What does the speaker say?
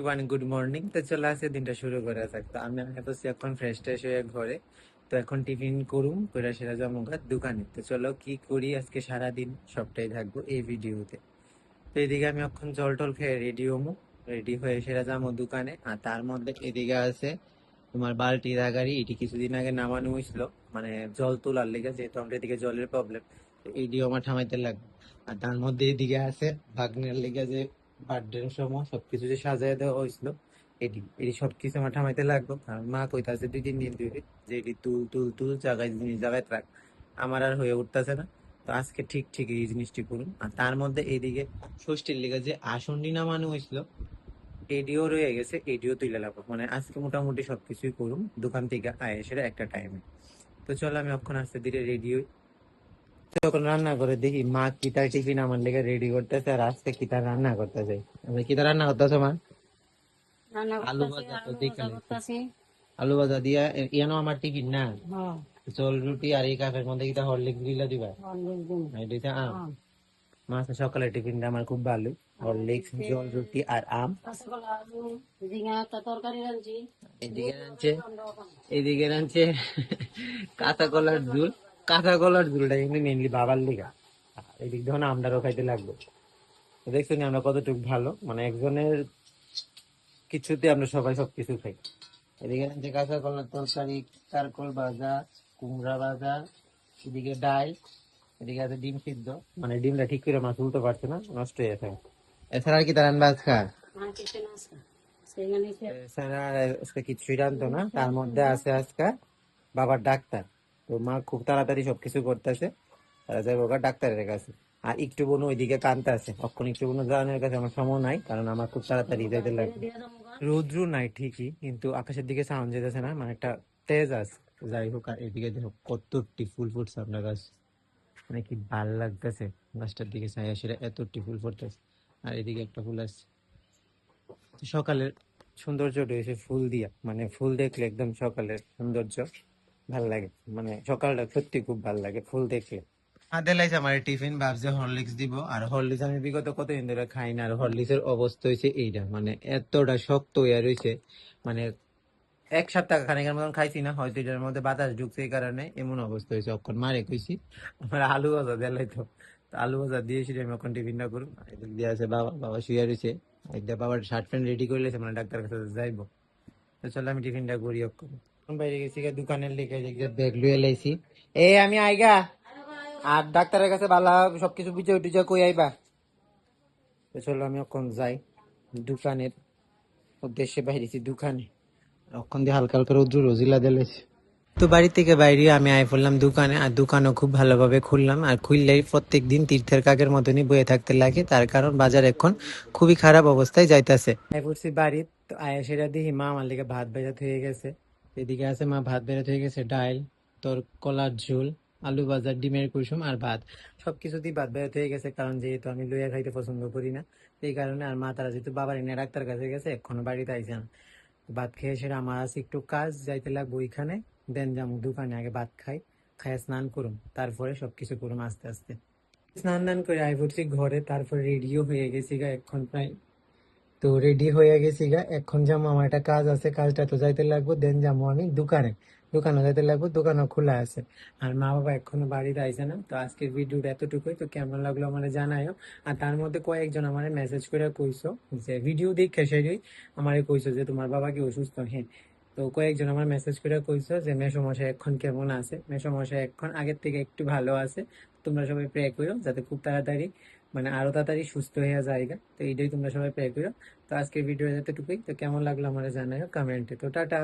One good morning. তো চলে আসে দিনটা শুরু করা যাক। তো আমি তো এখন ফ্রেশ ট্রেশ হয়ে ঘরে। তো এখন টিফিন করুম করে সেটা যাবো দোকানে। তো চলো কি করি আজকে সারাদিন সবটাই থাকবো এই ভিডিওতে। তো এদিকে আমি এখন জল টল খেয়ে রেডি হমু। রেডি হয়ে সেটা যাবো দোকানে। আর তার মধ্যে এদিকে আছে তোমার বালতি গাড়ি, এটি কিছুদিন আগে নামানো হয়েছিল, মানে জল তোলার লেগে, যেহেতু আমাদের এদিকে জলের প্রবলেম। এটিও আমার ঠামাইতে লাগবে। আর তার মধ্যে এদিকে আছে ভাগ্নের লেগে যে বার্থডের সময় সবকিছু যে সাজাই দেওয়া হয়েছিল, এটি এটি সবকিছু আমার ঠামাইতে লাগবে। কারণ মা কইতাছে 2-3 দিন ধরে যে এটি তুল তুল তুল জায়গায় জিনিস জায়গায় রাখ। আমার আর হয়ে উঠতেছে না। তো আজকে ঠিক ঠিক এই জিনিসটি করুন। আর তার মধ্যে এইদিকে ষষ্ঠীর লেগে যে আসনটি নামানো হয়েছিল, এডিও রয়ে গেছে, এডিও তুলে লাগবো। মানে আজকে মোটামুটি সবকিছুই করুম দোকান থেকে আয় এসে একটা টাইমে। তো চলো আমি অক্ষণ আস্তে ধীরে রেডি হই। তখন রান্না করে দেখি মা কিতার টিফিন আমার লেগে রেডি করতেছে, আর আজকে কিতার রান্না করতেছে। আমি কিতার রান্না করতেছো মা? রান্না আলু করতেছি, ভাজা। তো আলু দেখে ভাজা নিচ্ছি। করতেছি। আলু ভাজা দিয়া ইয়ানো আমার টিফিন না। হ্যাঁ, চল রুটি আর এই কাপের মধ্যে কিতা হরলিক্স দিলা দিবা। অনেক দিন। এটা আম। হ্যাঁ, মাছ সকালের টিফিনটা আমার খুব ভালো। হরলিক্স, হচ্ছে জল রুটি আর আম। কাঁচাকলা, আলু, ঝিঙা একটা তরকারি রাঁধছি। এদিকে দুধ রাঁধছে, আমরা ওখানে। এদিকে রাঁধছে কাঁচা কলার ঝুল। কাঁচা কলার ঝুলটা কিন্তু মেনলি বাবার লিগা। আর এদিক দিয়ে না আমরাও খাইতে লাগবে। তো দেখছো নি আমরা কতটুকু ভালো, মানে একজনের কিছুতে আমরা সবাই সবকিছু খাই। এদিকে রাঁধছে কাঁচা কলার তরকারি, চারকোল ভাজা, কুমড়া ভাজা, এদিকে ডাল, এদিকে আছে ডিম সিদ্ধ। মানে ডিমটা ঠিক করে মাছ উল্টো পারছে না, নষ্ট হয়ে যায়। এছাড়া আর কি তার রান্না আজকে? আর কিছু না আছে। সেখানে এছাড়া আর আজকে কিছুই রান্ধতো না। তার মধ্যে আছে আজকে বাবার ডাক্তার। তো মা খুব তাড়াতাড়ি সবকিছু করতেছে, তারা যাবে ওকে ডাক্তারের কাছে। আর একটু বোন ওইদিকে কানতে আছে, অক্ষণ একটু বোন জানের কাছে আমার সময় নাই, কারণ আমার খুব তাড়াতাড়ি যাইতে লাগবে। দিয়ে যাবো গা। রৌদ্র নাই ঠিকই, কিন্তু আকাশের দিকে সাউন্ড যেতেছে না, মানে একটা তেজ আছে। যাই হোক, আর এদিকে দেখো কতটি ফুল ফুটছে আপনার গাছ, মানে কি ভাল লাগতেছে। গাছটার দিকে ছায়া সেটা এতটি ফুল ফুটতেছে। আর এদিকে একটা ফুল আছে। সকালের সৌন্দর্য রয়েছে ফুল দিয়া, মানে ফুল দেখলে একদম সকালের সৌন্দর্য ভাল লাগে। মানে সকালটা সত্যি খুব ভাল লাগে ফুল দেখলে। আদেলাইছে আমার টিফিন, ভাবছে হরলিক্স দিব। আর হরলিক্স আমি বিগত কতদিন ধরে খাই না। আর হরলিক্সের অবস্থা হয়েছে এইটা, মানে এতটা শক্ত হয়ে রয়েছে। মানে 1 সপ্তাহ খানিকের মতন খাইছি না, হয়তো এটার মধ্যে বাতাস ঢুকছে, এই কারণে এমন অবস্থা হয়েছে। অক্ষণ মারে কইছি আমার আলু ভাজা দেলাই তো। তো আলু ভাজা দিয়েছি আমি এখন টিফিনটা করুন। এদিক দিয়ে আছে বাবা, বাবা শুয়ে রয়েছে। একদম বাবার শার্ট প্যান্ট রেডি করে লেছে, মানে ডাক্তার কাছে যাইবো। তো চলো আমি টিফিনটা করি অক্ষণ। এখন বাইরে গেছি দোকানের লিখে ব্যাগ লুয়ে লাইছি। আমি আইগা। আর ডাক্তারের কাছে ভালো সবকিছু বুঝে টুঝে কই আইবা। তো চলো আমি অক্ষণ যাই দোকানের উদ্দেশ্যে, বাইরেছি দোকানে। অক্ষণ দিয়ে হালকা হালকা রোদ্র রোজিলা দিলেছে। তো বাড়ি থেকে বাইরে আমি আই পড়লাম দোকানে। আর দোকানও খুব ভালোভাবে খুললাম। আর খুললেই প্রত্যেক দিন তীর্থের কাকের মতনই বয়ে থাকতে লাগে, তার কারণ বাজার এখন খুবই খারাপ অবস্থায় যাইতাছে। আই পড়ছি বাড়ি। তো আয়া সেটা দেখি মা আমার লিগে ভাত ভেজা হয়ে গেছে। এদিকে আছে মা ভাত ভেজা হয়ে গেছে, ডাল, তোর কলার ঝোল, আলু ভাজা, ডিমের কুসুম আর ভাত। সবকিছুতেই ভাত ভেজা হয়ে গেছে, কারণ যেহেতু আমি লইয়া খাইতে পছন্দ করি না, এই কারণে। আর মা তারা যেহেতু বাবার এনে ডাক্তার কাছে গেছে, এখনো বাড়িতে আইছে না। ভাত খেয়ে সেটা আমার আছে একটু কাজ, যাইতে লাগবো ওইখানে। দেন যাবো দোকানে, আগে ভাত খাই, খাই স্নান করুম, তারপরে সবকিছু করুম আস্তে আস্তে। স্নান দান করে আই পড়ছি ঘরে, তারপর রেডিও হয়ে গেছি গা এখন প্রায়। তো রেডি হয়ে গেছি গা, এখন যাবো আমার একটা কাজ আছে, কাজটা তো যাইতে লাগবো। দেন যাবো আমি দোকানে, দোকানে যাইতে লাগবো, দোকানও খোলা আছে। আর মা বাবা এখনো বাড়িতে আইছে না। তো আজকের ভিডিওটা এতটুকুই। তো কেমন লাগলো আমার জানাইও। আর তার মধ্যে কয়েকজন আমার মেসেজ করে কইছো যে ভিডিও দেখে সেটাই আমার কইছো যে তোমার বাবা কি অসুস্থ। হ্যাঁ, তো কয়েকজন আমার মেসেজ করে কইছো যে মেসোমশাই এখন কেমন আছে। মেসোমশাই এখন আগের থেকে একটু ভালো আছে। তোমরা সবাই প্রে করো যাতে খুব তাড়াতাড়ি, মানে আরো তাড়াতাড়ি সুস্থ হয়ে যায়। তো এইটাই তোমরা সবাই প্রে করো। তো আজকের ভিডিও এতটুকুই। তো কেমন লাগলো আমার জানাও কমেন্টে। তো টাটা।